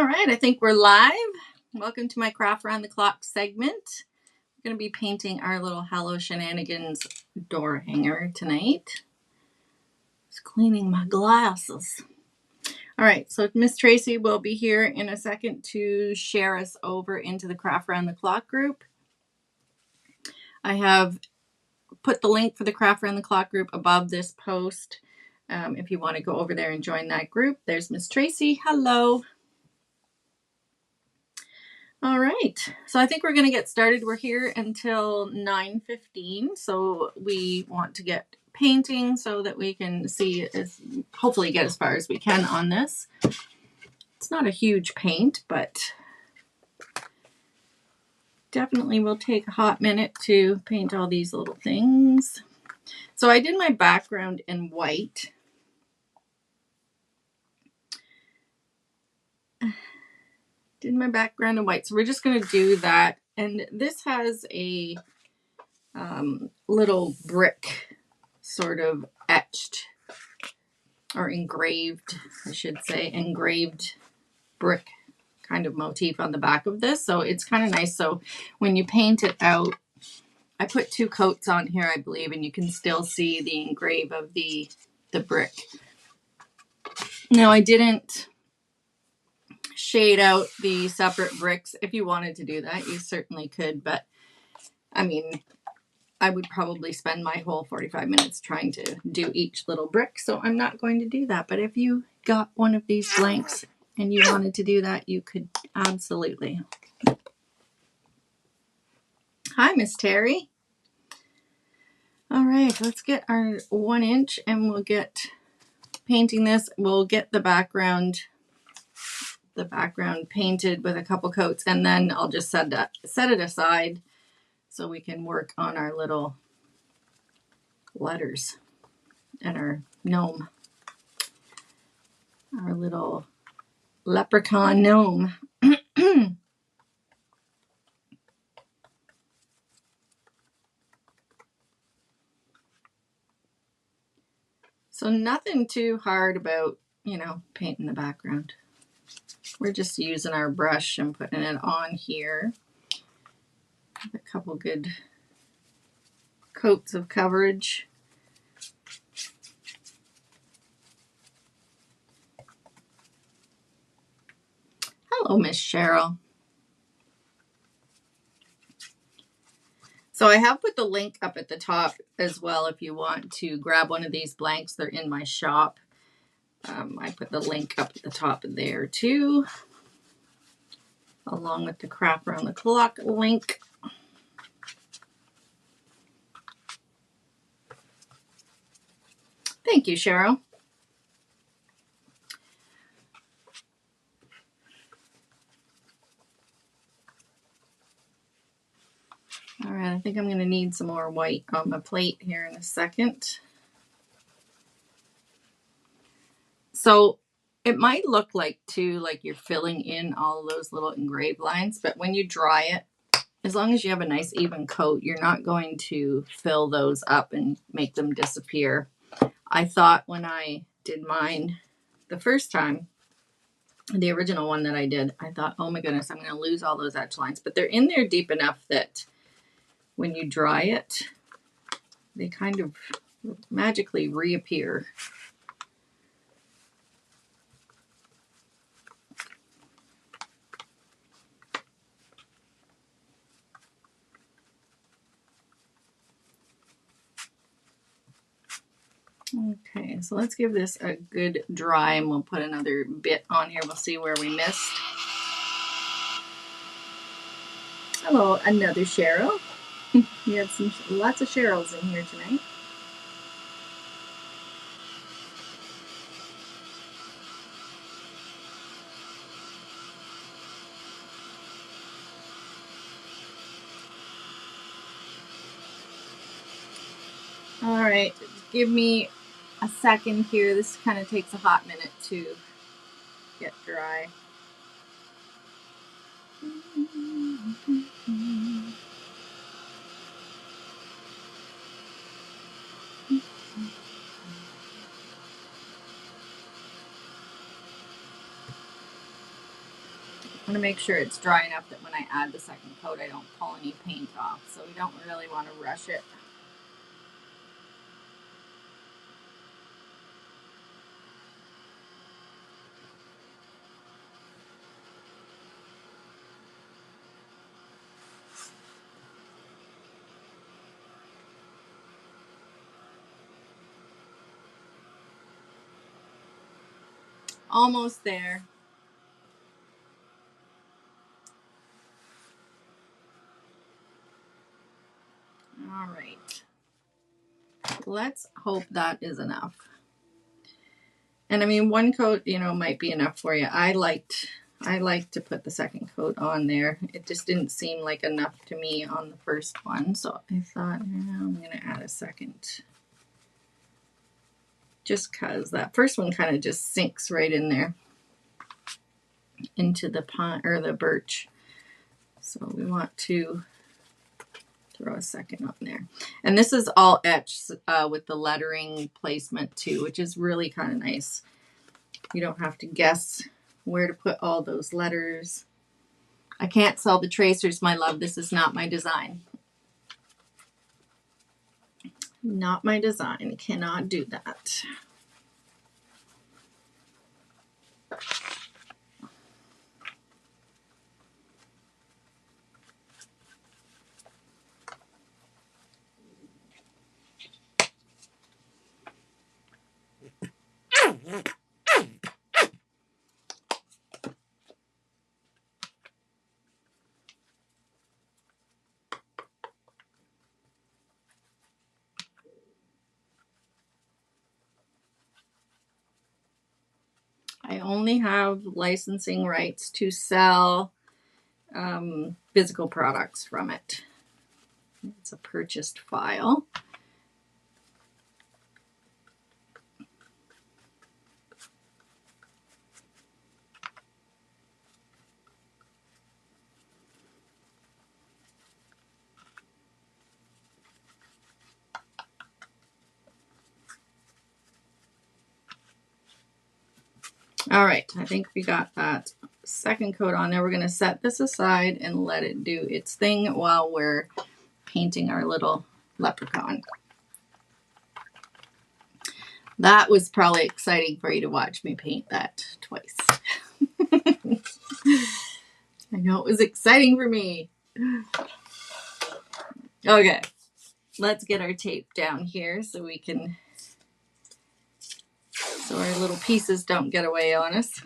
All right, I think we're live. Welcome to my Craft Around the Clock segment. We're going to be painting our little Hello Shenanigans door hanger tonight. Just cleaning my glasses. All right, so Miss Tracy will be here in a second to share us over into the Craft Around the Clock group. I have put the link for the Craft Around the Clock group above this post. If you want to go over there and join that group, there's Miss Tracy. Hello. All right, so I think we're going to get started. We're here until 9:15, so we want to get painting so that we can see, hopefully get as far as we can on this. It's not a huge paint, but definitely will take a hot minute to paint all these little things. So I did my background in white. So we're just going to do that. And this has a little brick sort of etched or engraved, I should say, engraved brick kind of motif on the back of this. So it's kind of nice. So when you paint it out, I put 2 coats on here, I believe, and you can still see the engrave of the brick. Now, I didn't shade out the separate bricks. If you wanted to do that, you certainly could, but I mean, I would probably spend my whole 45 minutes trying to do each little brick, so I'm not going to do that. But if you got one of these blanks and you wanted to do that, you could absolutely. Hi, Miss Terry. All right, let's get our 1 inch and we'll get painting this. We'll get the background painted with a couple coats, and then I'll just set it aside so we can work on our little letters and our gnome, our little leprechaun gnome. So nothing too hard about, painting the background. We're just using our brush and putting it on here. A couple good coats of coverage. Hello, Miss Cheryl. So I have put the link up at the top as well if you want to grab one of these blanks. They're in my shop. I put the link up at the top there too, along with the Craft Around the Clock link. Thank you, Cheryl. All right, I think I'm going to need some more white on my plate here in a second. So it might look like you're filling in all those little engraved lines, but when you dry it, as long as you have a nice even coat, you're not going to fill those up and make them disappear. I thought when I did mine the first time, the original one that I did, I thought, oh my goodness, I'm going to lose all those etch lines, but they're in there deep enough that when you dry it, they kind of magically reappear. Okay, so let's give this a good dry and we'll put another bit on here. We'll see where we missed. Hello, another Cheryl. We have lots of Cheryls in here tonight. All right, give me a second here. This kind of takes a hot minute to get dry. want to make sure it's dry enough that when I add the second coat, I don't pull any paint off. So we don't really want to rush it. Almost there. All right. Let's hope that is enough. And I mean, one coat, you know, might be enough for you. I liked to put the second coat on there. It just didn't seem like enough to me on the first one. So I thought, yeah, I'm going to add a second. Just because that first one kind of just sinks right in there into the pine or the birch. So we want to throw a second on there. And this is all etched with the lettering placement too, which is really kind of nice. You don't have to guess where to put all those letters. I can't sell the tracers, my love. This is not my design. Not my design. I cannot do that. I only have licensing rights to sell physical products from it. It's a purchased file. All right, I think we got that second coat on there. We're going to set this aside and let it do its thing while we're painting our little leprechaun. That was probably exciting for you to watch me paint that twice. I know it was exciting for me. Okay, let's get our tape down here so we can, so our little pieces don't get away on us.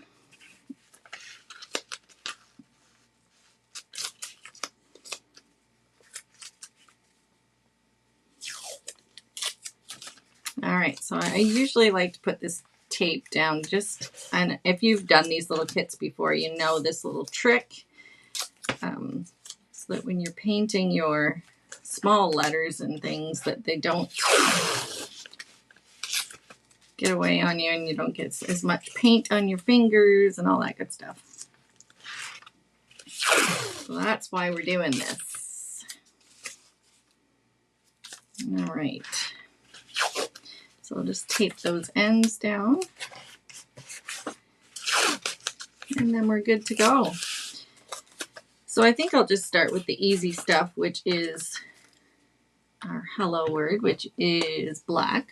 All right, so I usually like to put this tape down just, and if you've done these little kits before, you know this little trick, so that when you're painting your small letters and things that they don't get away on you and you don't get as much paint on your fingers and all that good stuff. So that's why we're doing this. All right. So I'll just tape those ends down. And then we're good to go. So I think I'll just start with the easy stuff, which is our hello word, which is black.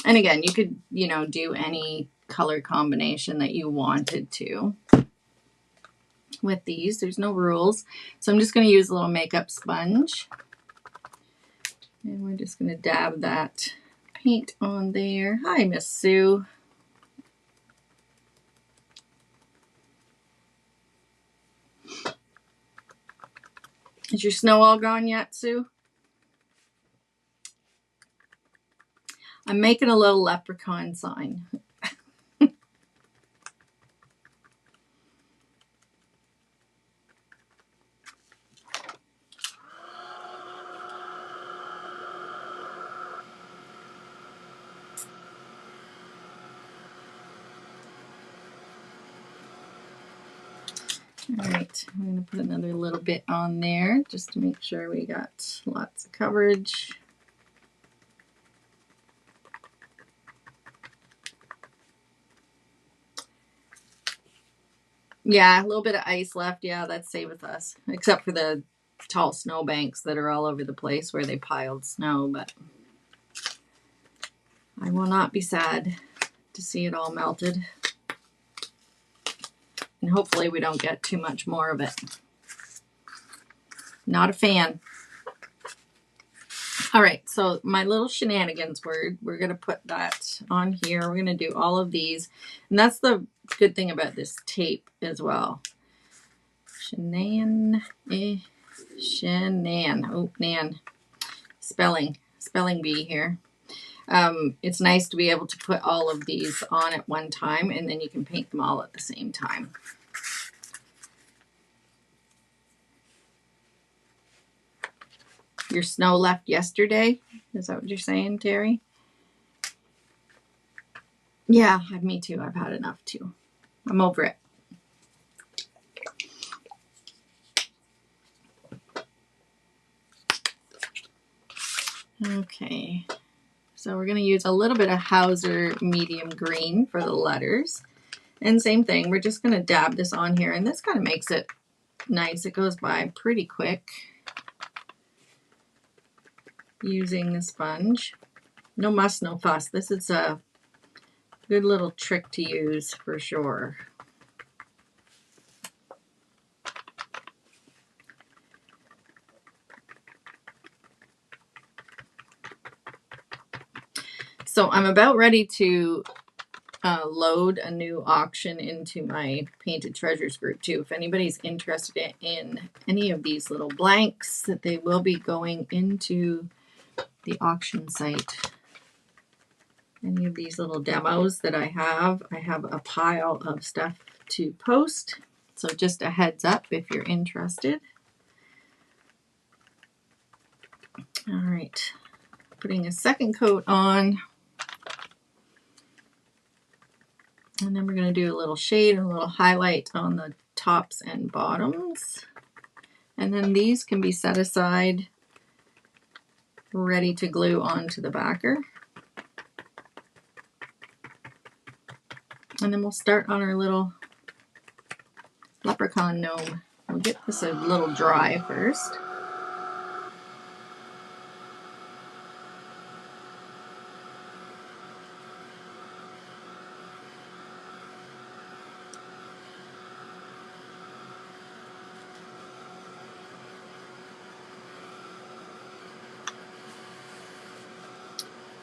And again, you could, you know, do any color combination that you wanted to with these. There's no rules. So I'm just going to use a little makeup sponge. And we're just going to dab that paint on there. Hi, Miss Sue. Is your snow all gone yet, Sue? I'm making a little leprechaun sign. All right, I'm going to put another little bit on there just to make sure we got lots of coverage. Yeah, a little bit of ice left. Yeah, that saveth us. Except for the tall snow banks that are all over the place where they piled snow. But I will not be sad to see it all melted. And hopefully we don't get too much more of it. Not a fan. All right, so my little shenanigans word, we're going to put that on here. We're going to do all of these. And that's the good thing about this tape as well. Shenan. Oh, nan. Spelling bee here. It's nice to be able to put all of these on at one time, and then you can paint them all at the same time. Your snow left yesterday? Is that what you're saying, Terry? Yeah, me too. I've had enough too. I'm over it. Okay, so we're going to use a little bit of Hauser medium green for the letters. And same thing, we're just going to dab this on here, and this kind of makes it nice. It goes by pretty quick using the sponge. No muss, no fuss. This is a good little trick to use for sure. So I'm about ready to load a new auction into my Painted Treasures group too. If anybody's interested in any of these little blanks, that they will be going into the auction site. Any of these little demos that I have a pile of stuff to post. So just a heads up if you're interested. All right, putting a second coat on. And then we're going to do a little shade and a little highlight on the tops and bottoms. And then these can be set aside, ready to glue onto the backer. And then we'll start on our little leprechaun gnome. We'll get this a little dry first.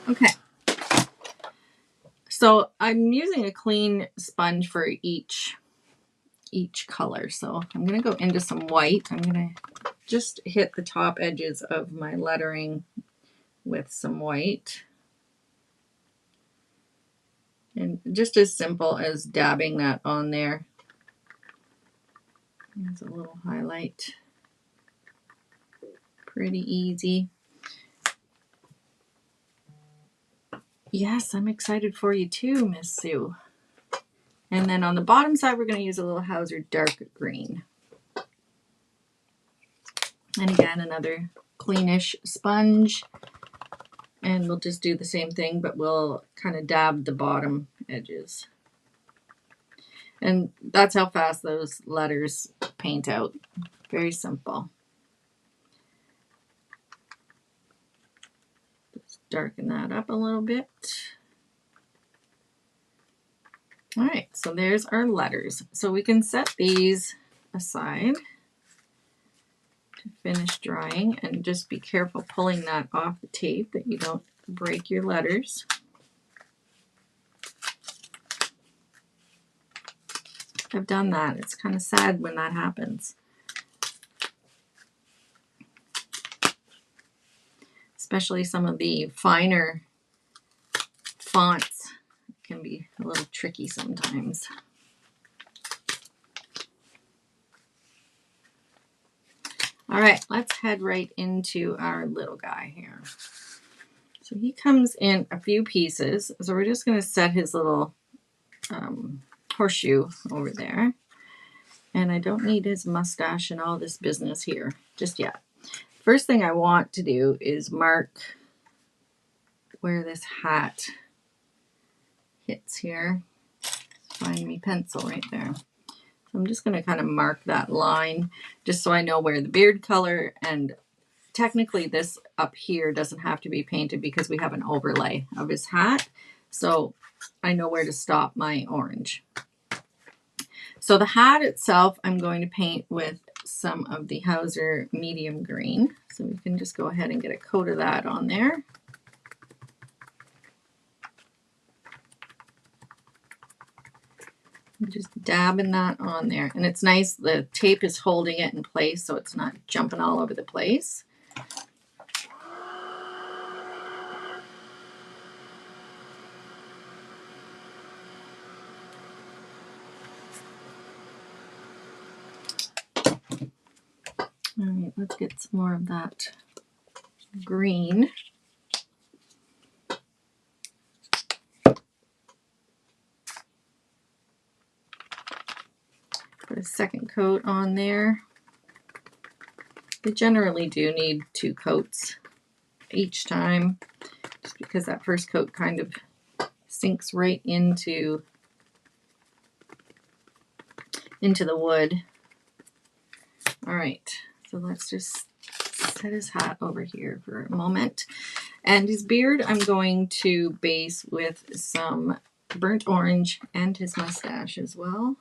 Okay. So I'm using a clean sponge for each color. So I'm going to go into some white. I'm going to just hit the top edges of my lettering with some white. And just as simple as dabbing that on there. There's a little highlight. Pretty easy. Yes, I'm excited for you too, Miss Sue. And then on the bottom side, we're going to use a little Hauser dark green. And again, another cleanish sponge. And we'll just do the same thing, but we'll kind of dab the bottom edges. And that's how fast those letters paint out. Very simple. Let's darken that up a little bit. All right, so there's our letters. So we can set these aside to finish drying, and just be careful pulling that off the tape that you don't break your letters. I've done that. It's kind of sad when that happens. Especially some of the finer fonts can be a little tricky sometimes. All right, let's head right into our little guy here. So he comes in a few pieces. So we're just going to set his little horseshoe over there. And I don't need his mustache and all this business here just yet. First thing I want to do is mark where this hat hits here. Find me pencil right there. I'm just going to kind of mark that line just so I know where the beard color, and technically this up here doesn't have to be painted because we have an overlay of his hat. So I know where to stop my orange. So the hat itself, I'm going to paint with some of the Hauser medium green. So we can just go ahead and get a coat of that on there. Just dabbing that on there. And it's nice, the tape is holding it in place so it's not jumping all over the place. All right, let's get some more of that green. Put a second coat on there. We generally do need 2 coats each time, just because that first coat kind of sinks right into the wood. All right, so let's just set his hat over here for a moment. And his beard, I'm going to base with some burnt orange and his mustache as well.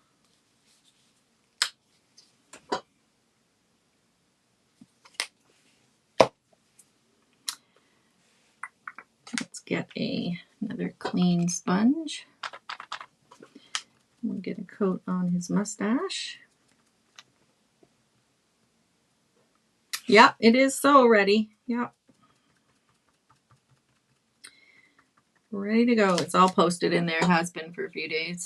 Let's get another clean sponge. We'll get a coat on his mustache. Yep, it is so ready. Yep. Ready to go. It's all posted in there. It has been for a few days.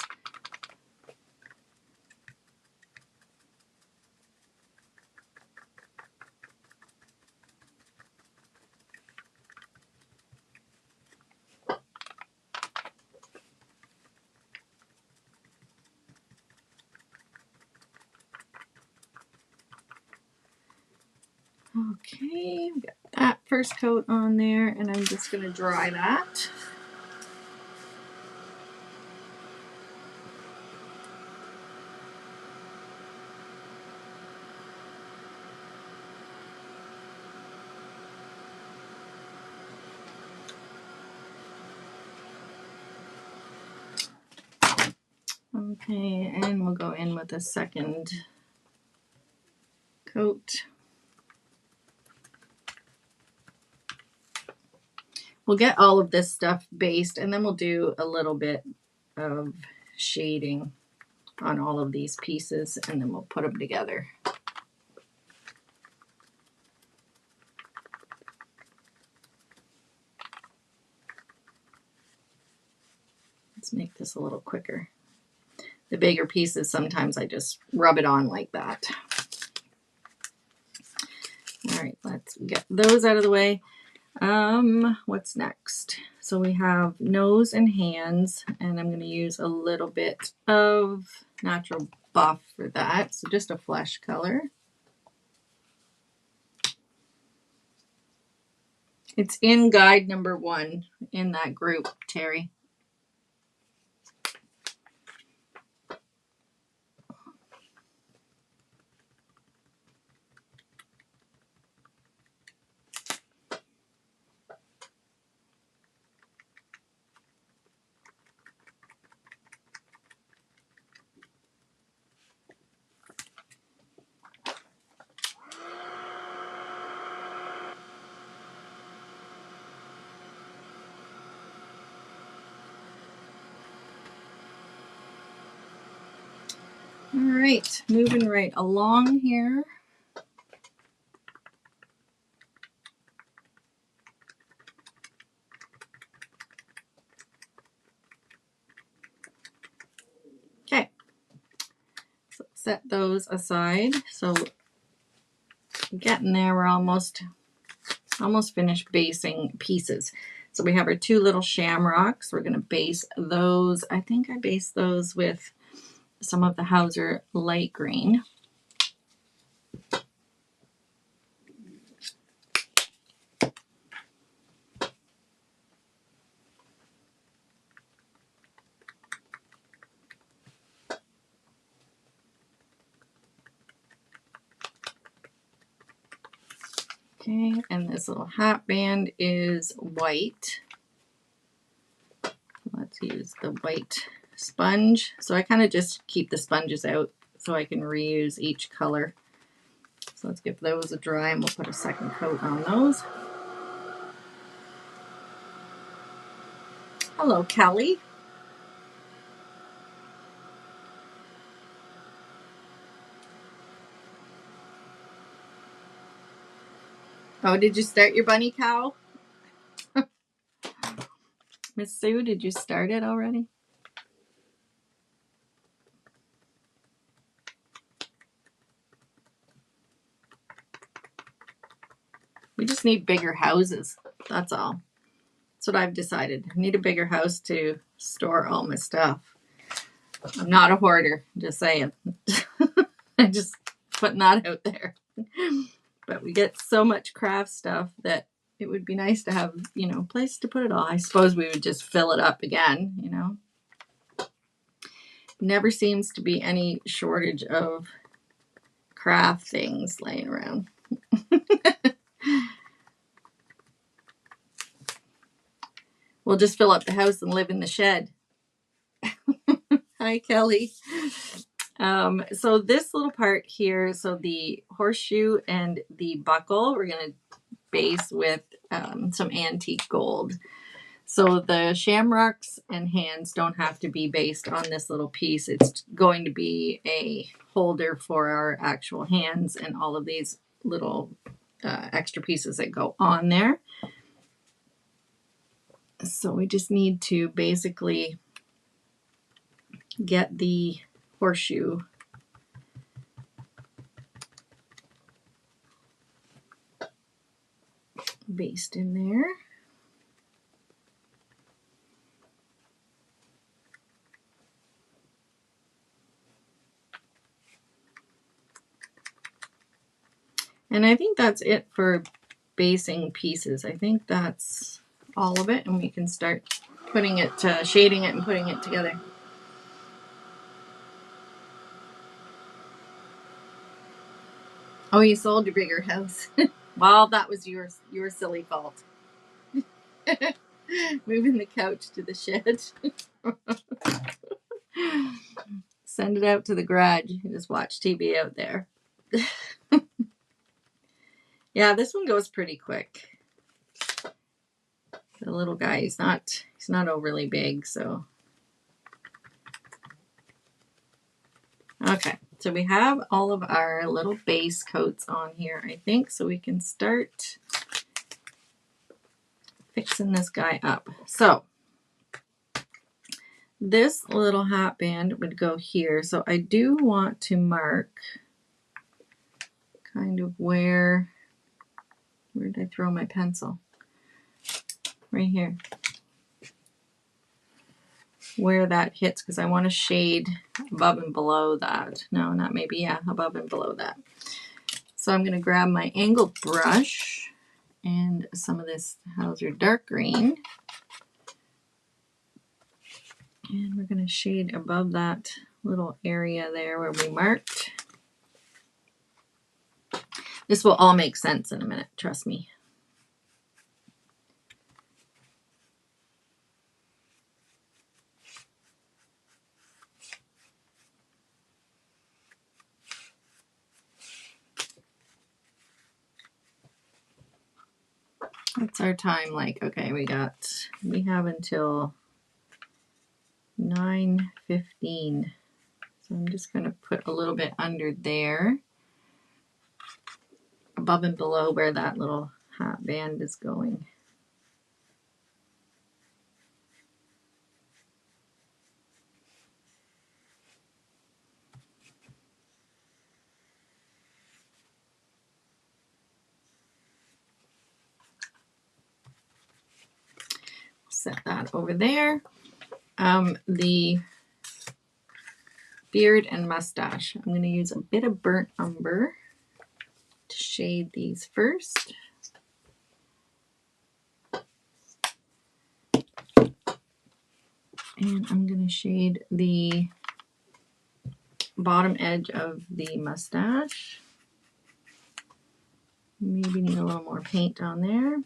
Okay, we got that first coat on there, and I'm just going to dry that. Okay, and we'll go in with a second coat. We'll get all of this stuff based, and then we'll do a little bit of shading on all of these pieces, and then we'll put them together. Let's make this a little quicker. The bigger pieces, sometimes I just rub it on like that. All right, let's get those out of the way. What's next? So we have nose and hands, and I'm going to use a little bit of natural buff for that. So just a flesh color. It's in guide number 1 in that group, Terry. All right, moving right along here. Okay, so set those aside. So getting there, we're almost finished basing pieces. So we have our 2 little shamrocks. We're going to base those. I think I based those with some of the Hauser light green. Okay, and this little hat band is white. Let's use the white sponge. So I kind of just keep the sponges out so I can reuse each color. So let's give those a dry and we'll put a second coat on those. Hello, Kelly. Oh, did you start your bunny cow? Miss Sue, did you start it already? We just need bigger houses. That's all. That's what I've decided. I need a bigger house to store all my stuff. I'm not a hoarder, just saying. I'm just putting that out there. But we get so much craft stuff that it would be nice to have, you know, a place to put it all. I suppose we would just fill it up again, you know. Never seems to be any shortage of craft things laying around. We'll just fill up the house and live in the shed. Hi, Kelly. So this little part here, so the horseshoe and the buckle, we're going to base with some antique gold. So the shamrocks and hands don't have to be based on this little piece. It's going to be a holder for our actual hands and all of these little extra pieces that go on there. So we just need to basically get the horseshoe based in there. And I think that's it for basing pieces. I think that's all of it, and we can start putting it, shading it and putting it together. Oh, you sold your bigger house. Well, that was your silly fault. Moving the couch to the shed. Send it out to the garage. You just watch TV out there. Yeah, this one goes pretty quick. The little guy, he's not overly big, so. Okay, so we have all of our little base coats on here, I think, so we can start fixing this guy up. So this little hat band would go here. So I do want to mark kind of where did I throw my pencil? Right here. Where that hits, because I want to shade above and below that. No, not maybe, yeah, above and below that. So I'm going to grab my angled brush and some of this Hauser dark green. And we're going to shade above that little area there where we marked. This will all make sense in a minute, trust me. What's our time like? Okay, we have until 9:15. So I'm just going to put a little bit under there, above and below where that little hat band is going. Set that over there. The beard and mustache. I'm going to use a bit of burnt umber to shade these first. And I'm going to shade the bottom edge of the mustache. Maybe need a little more paint on there.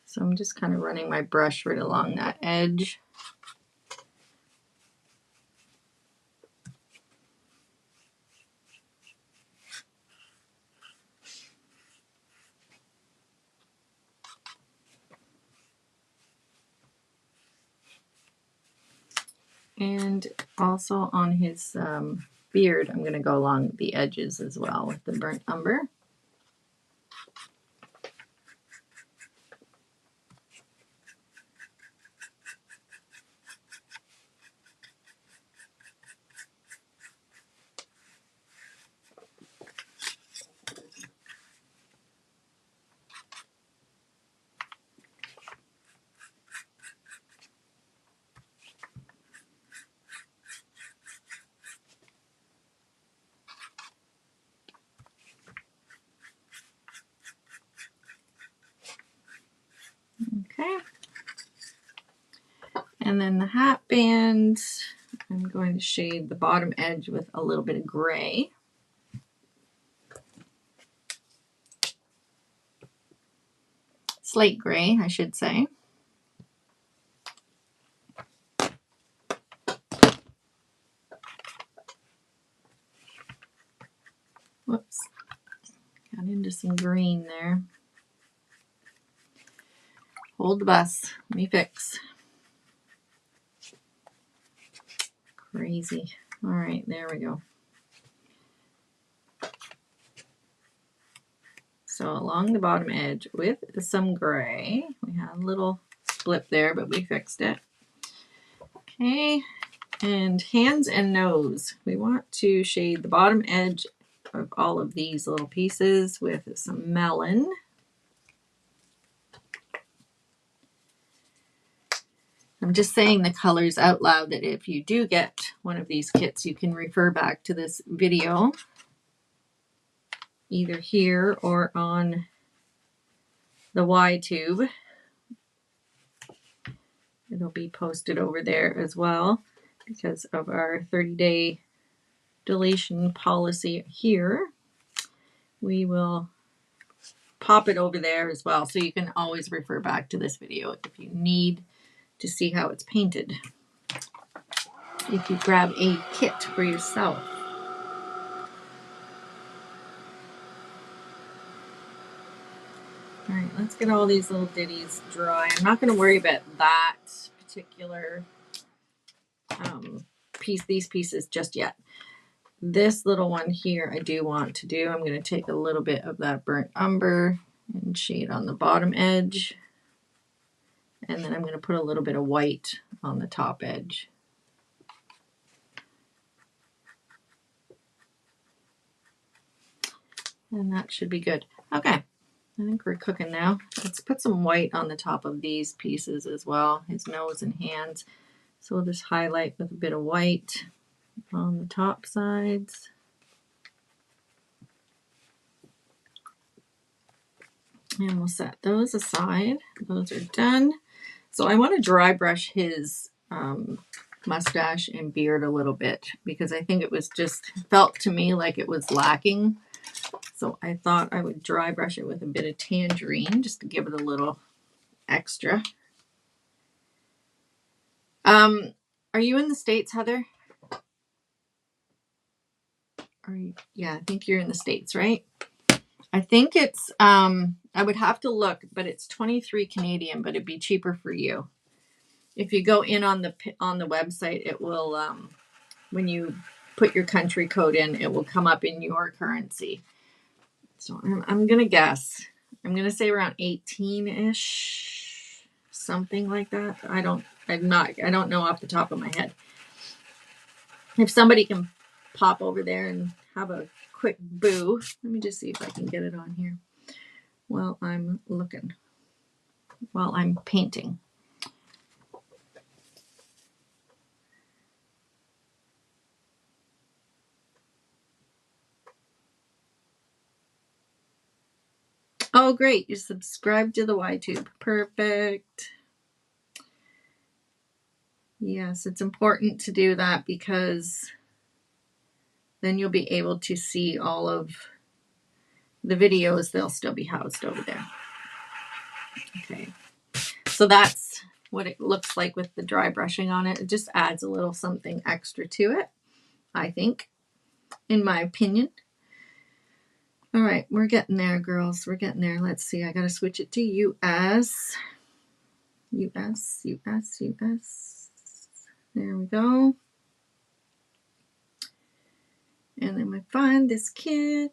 So I'm just kind of running my brush right along that edge. And also on his beard, I'm going to go along the edges as well with the burnt umber. Okay. And then the hat band, I'm going to shade the bottom edge with a little bit of gray. Slate gray, I should say. Whoops. Got into some green there. Hold the bus. Let me fix. Crazy. All right, there we go. So along the bottom edge with some gray. We had a little split there, but we fixed it. Okay, and hands and nose. We want to shade the bottom edge of all of these little pieces with some melon. I'm just saying the colors out loud that if you do get one of these kits, you can refer back to this video, either here or on the YTube. It'll be posted over there as well because of our 30-day deletion policy here. We will pop it over there as well, so you can always refer back to this video if you need to see how it's painted. If you grab a kit for yourself. All right, let's get all these little ditties dry. I'm not going to worry about that particular these pieces just yet. This little one here I do want to do. I'm going to take a little bit of that burnt umber and shade on the bottom edge. And then I'm going to put a little bit of white on the top edge. And that should be good. Okay, I think we're cooking now. Let's put some white on the top of these pieces as well, his nose and hands. So we'll just highlight with a bit of white on the top sides. And we'll set those aside. Those are done. So I want to dry brush his mustache and beard a little bit because I think it was just felt to me like it was lacking. So I thought I would dry brush it with a bit of tangerine just to give it a little extra. Are you in the States, Heather? Yeah, I think you're in the States, right? I think it's, I would have to look, but it's 23 Canadian, but it'd be cheaper for you. If you go in on the website, it will, when you put your country code in, it will come up in your currency. So I'm going to guess. I'm going to say around 18-ish, something like that. I don't know off the top of my head. If somebody can pop over there and have a quick boo. Let me just see if I can get it on here while I'm looking, while I'm painting. Oh, great. You subscribed to the YTube. Perfect. Yes, it's important to do that because then you'll be able to see all of the videos. They'll still be housed over there. Okay, so that's what it looks like with the dry brushing on it. It just adds a little something extra to it, I think, in my opinion. All right, we're getting there, girls. We're getting there. Let's see. I got to switch it to US. US, US, US. There we go. And then we find this kit.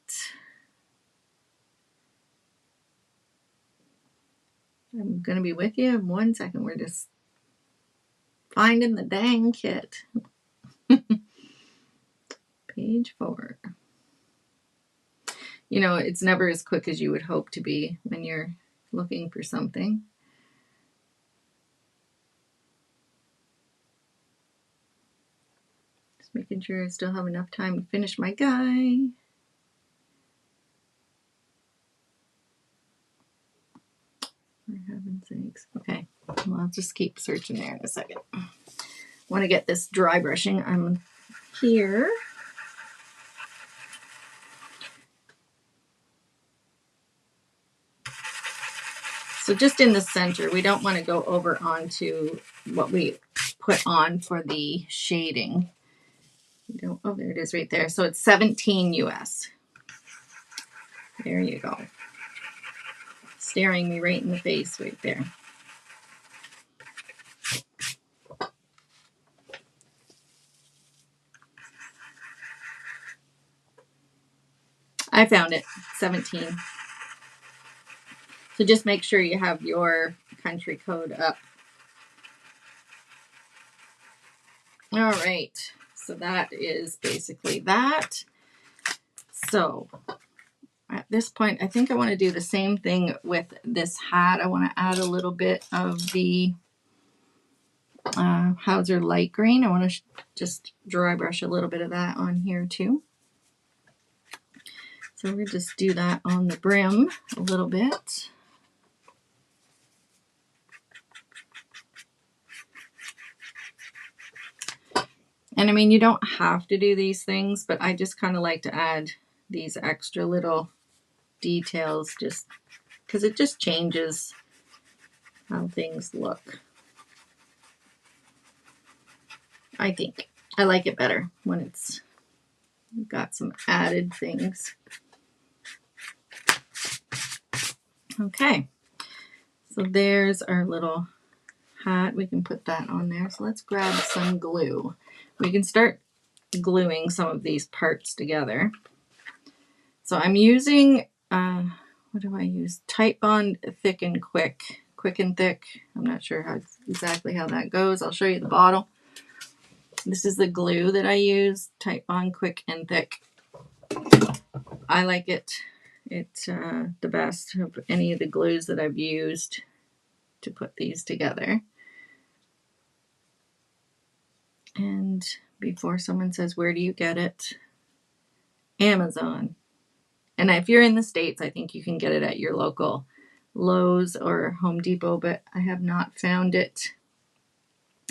I'm going to be with you in 1 second. We're just finding the dang kit. Page 4. You know, it's never as quick as you would hope to be when you're looking for something. Just making sure I still have enough time to finish my guy. For heaven's sakes. Okay, well, I'll just keep searching there in a second. Want to get this dry brushing. I'm here. So just in the center, we don't want to go over onto what we put on for the shading. We don't, oh, there it is right there. So it's 17 US. There you go. Staring me right in the face right there. I found it, 17. So just make sure you have your country code up. All right, so that is basically that. So at this point, I think I want to do the same thing with this hat. I want to add a little bit of the Hauser light green. I want to just dry brush a little bit of that on here too. So we'll just do that on the brim a little bit. And I mean, you don't have to do these things, but I just kind of like to add these extra little details just because it just changes how things look. I think I like it better when it's got some added things. Okay, so there's our little hat. We can put that on there. So let's grab some glue. We can start gluing some of these parts together. So I'm using, what do I use? Titebond Thick and Quick. Quick and Thick. I'm not sure exactly how that goes. I'll show you the bottle. This is the glue that I use. Titebond Quick and Thick. I like it. It's the best of any of the glues that I've used to put these together. And before someone says, where do you get it? Amazon. And if you're in the States, I think you can get it at your local Lowe's or Home Depot, but I have not found it.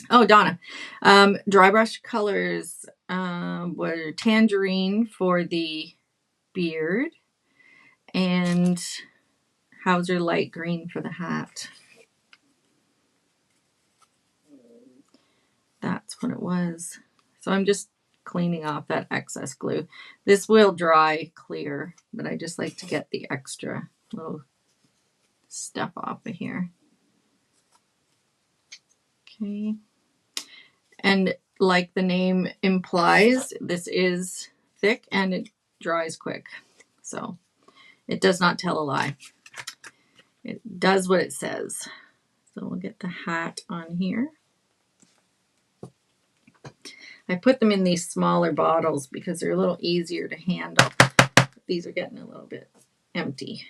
Oh, Donna. Dry brush colors were tangerine for the beard and Hauser light green for the hat. That's what it was. So I'm just cleaning off that excess glue. This will dry clear, but I just like to get the extra little stuff off of here. Okay. And like the name implies, this is thick and it dries quick. So it does not tell a lie. It does what it says. So we'll get the hat on here. I put them in these smaller bottles because they're a little easier to handle. These are getting a little bit empty.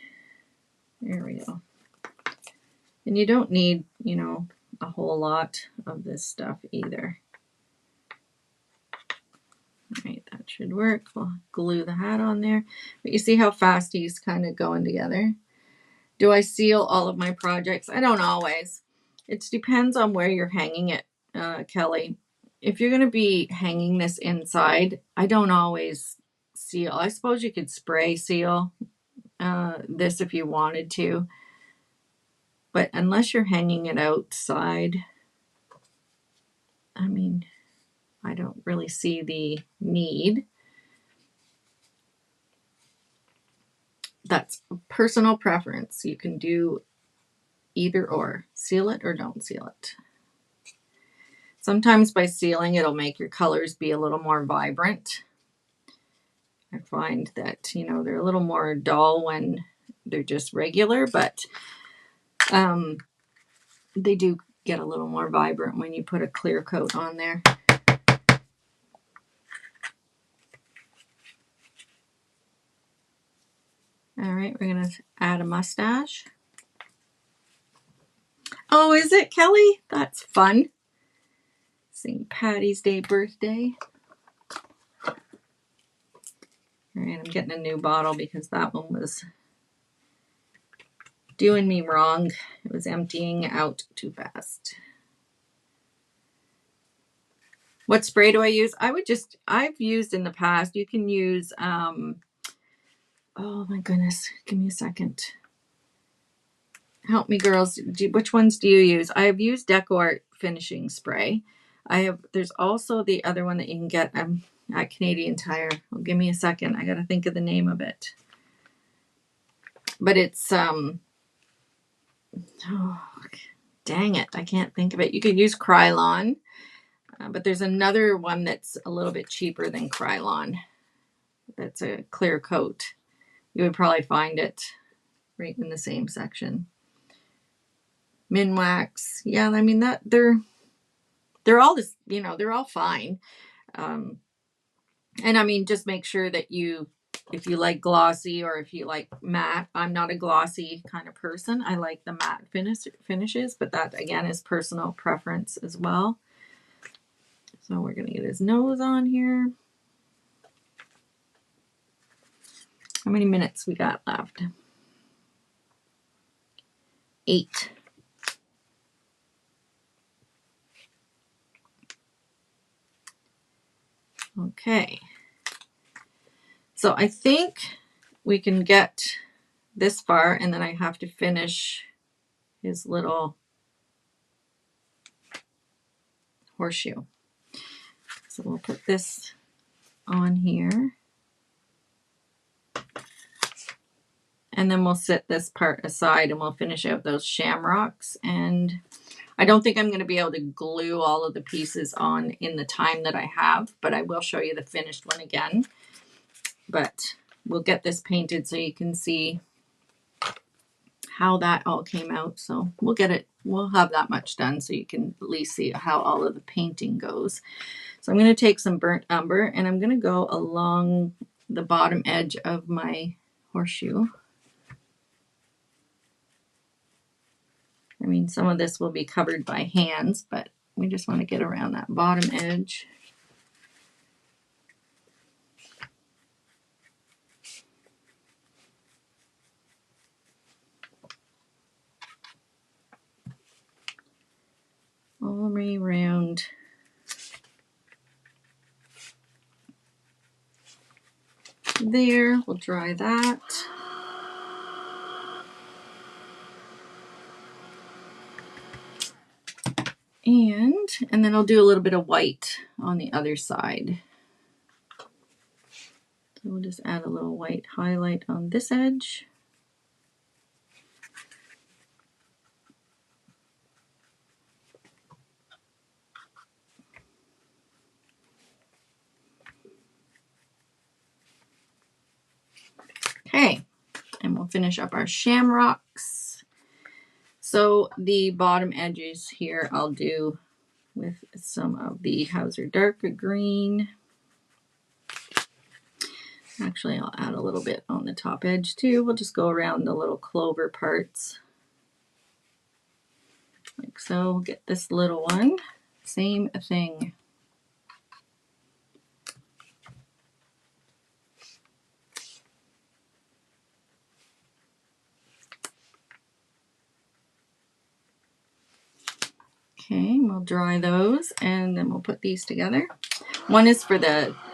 There we go. And you don't need, you know, a whole lot of this stuff either. All right, that should work. We'll glue the hat on there. But you see how fast he's kind of going together. Do I seal all of my projects? I don't always. It depends on where you're hanging it, Kelly. if you're going to be hanging this inside, I don't always seal. I suppose you could spray seal this if you wanted to, but unless you're hanging it outside, I mean, I don't really see the need. That's personal preference. You can do either or. Seal it or don't seal it. Sometimes by sealing, it'll make your colors be a little more vibrant. I find that, you know, they're a little more dull when they're just regular, but they do get a little more vibrant when you put a clear coat on there. All right, we're going to add a mustache. Oh, is it Kelly? That's fun. St. Patty's Day birthday. All right, I'm getting a new bottle because that one was doing me wrong. It was emptying out too fast. What spray do I use? I've used in the past. You can use, oh my goodness, give me a second. Help me, girls. Which ones do you use? I have used Decor finishing spray. There's also the other one that you can get at Canadian Tire. Well, give me a second. I got to think of the name of it. But it's, oh, dang it. I can't think of it. You could use Krylon, but there's another one that's a little bit cheaper than Krylon. That's a clear coat. You would probably find it right in the same section. Minwax. Yeah, I mean that they're all this, you know, they're all fine. And I mean, just make sure that if you like glossy or if you like matte. I'm not a glossy kind of person. I like the matte finishes, but that again is personal preference as well. So we're going to get his nose on here. How many minutes we got left? 8. Okay. So I think we can get this far, and then I have to finish his little horseshoe. So we'll put this on here. And then we'll set this part aside and we'll finish out those shamrocks. And I don't think I'm going to be able to glue all of the pieces on in the time that I have, but I will show you the finished one again. But we'll get this painted so you can see how that all came out. So we'll have that much done so you can at least see how all of the painting goes. So I'm going to take some burnt umber and I'm going to go along the bottom edge of my horseshoe. I mean, some of this will be covered by hands, but we just want to get around that bottom edge. All the way around. There, we'll dry that. And then I'll do a little bit of white on the other side. So we'll just add a little white highlight on this edge. Okay, and we'll finish up our shamrocks. So the bottom edges here I'll do with some of the Hauser Darker Green. Actually, I'll add a little bit on the top edge too. We'll just go around the little clover parts. Like so. Get this little one. Same thing. Okay, we'll dry those and then we'll put these together. One is for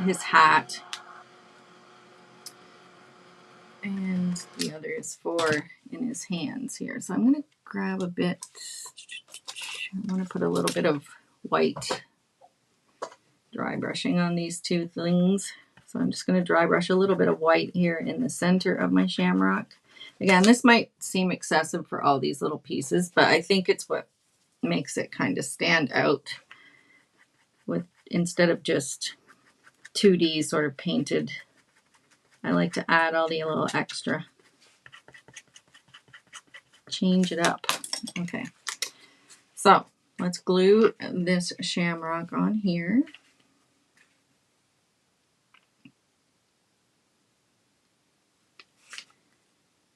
his hat, and the other is for in his hands here. So I'm going to grab a bit. I want to put a little bit of white dry brushing on these two things. So I'm just going to dry brush a little bit of white here in the center of my shamrock. Again, this might seem excessive for all these little pieces, but I think it's what makes it kind of stand out with, instead of just 2D sort of painted. I like to add all the little extra. Change it up. Okay. So let's glue this shamrock on here.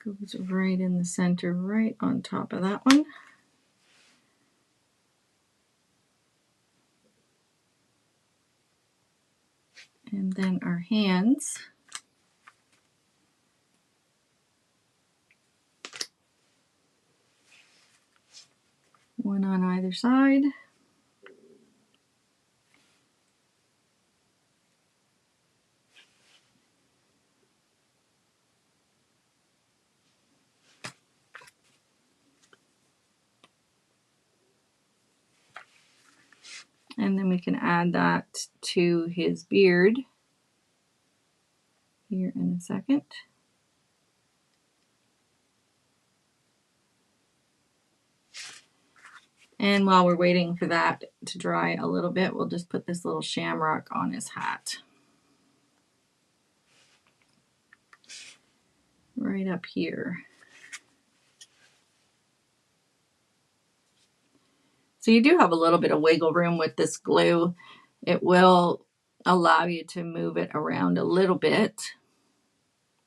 Goes right in the center, right on top of that one. And then our hands. One on either side. And then we can add that to his beard here in a second. And while we're waiting for that to dry a little bit, we'll just put this little shamrock on his hat. Right up here. So you do have a little bit of wiggle room with this glue. It will allow you to move it around a little bit,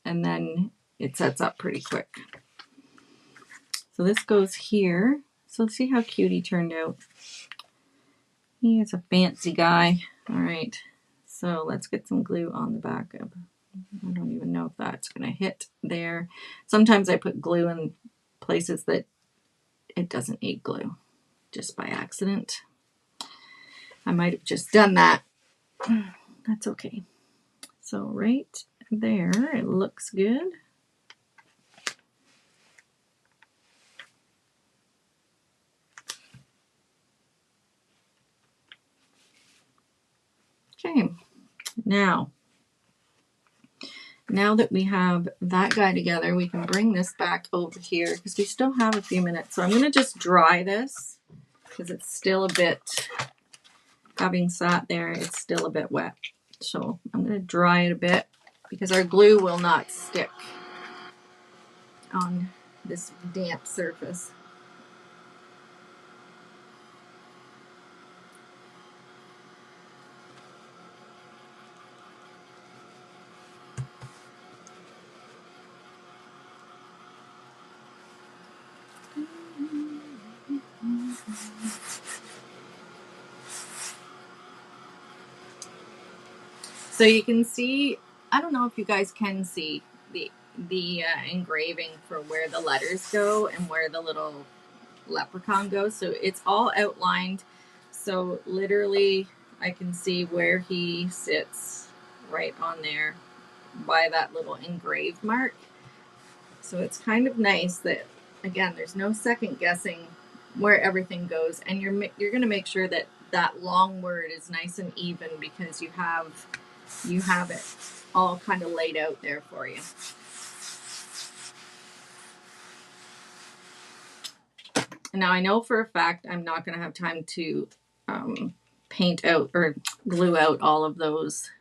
and then it sets up pretty quick. So this goes here. So see how cute he turned out. He is a fancy guy. All right, so let's get some glue on the back of. I don't even know if that's going to hit there. Sometimes I put glue in places that it doesn't need glue, just by accident. I might have just done that. That's okay. So right there, it looks good. Okay, now that we have that guy together, we can bring this back over here because we still have a few minutes. So I'm going to just dry this because it's still a bit, having sat there, it's still a bit wet. So I'm going to dry it a bit because our glue will not stick on this damp surface. So you can see, I don't know if you guys can see the engraving for where the letters go and where the little leprechaun goes. So it's all outlined. So literally I can see where he sits right on there by that little engraved mark. So it's kind of nice that, again, there's no second guessing where everything goes, and you're going to make sure that that long word is nice and even because you have it all kind of laid out there for you. Now I know for a fact I'm not going to have time to paint out or glue out all of those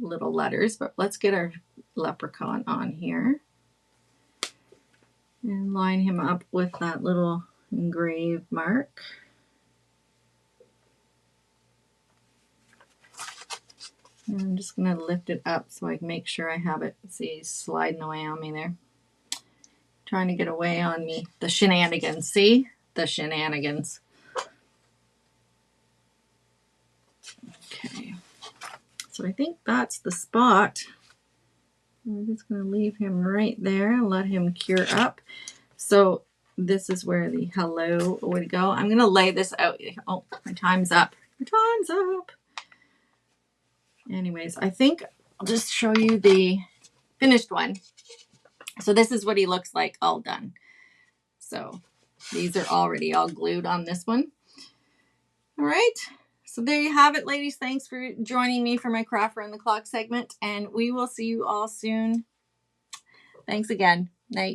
little letters, but let's get our leprechaun on here and line him up with that little engraved mark. And I'm just going to lift it up so I can make sure I have it. See, he's sliding away on me there. Trying to get away on me. The shenanigans. See? The shenanigans. Okay. So I think that's the spot. I'm just going to leave him right there and let him cure up. So this is where the hello would go. I'm going to lay this out. Oh, my time's up. My time's up. Anyways, I think I'll just show you the finished one. So this is what he looks like all done. So these are already all glued on this one. All right. So there you have it, ladies. Thanks for joining me for my craft around the clock segment, and we will see you all soon. Thanks again. Night.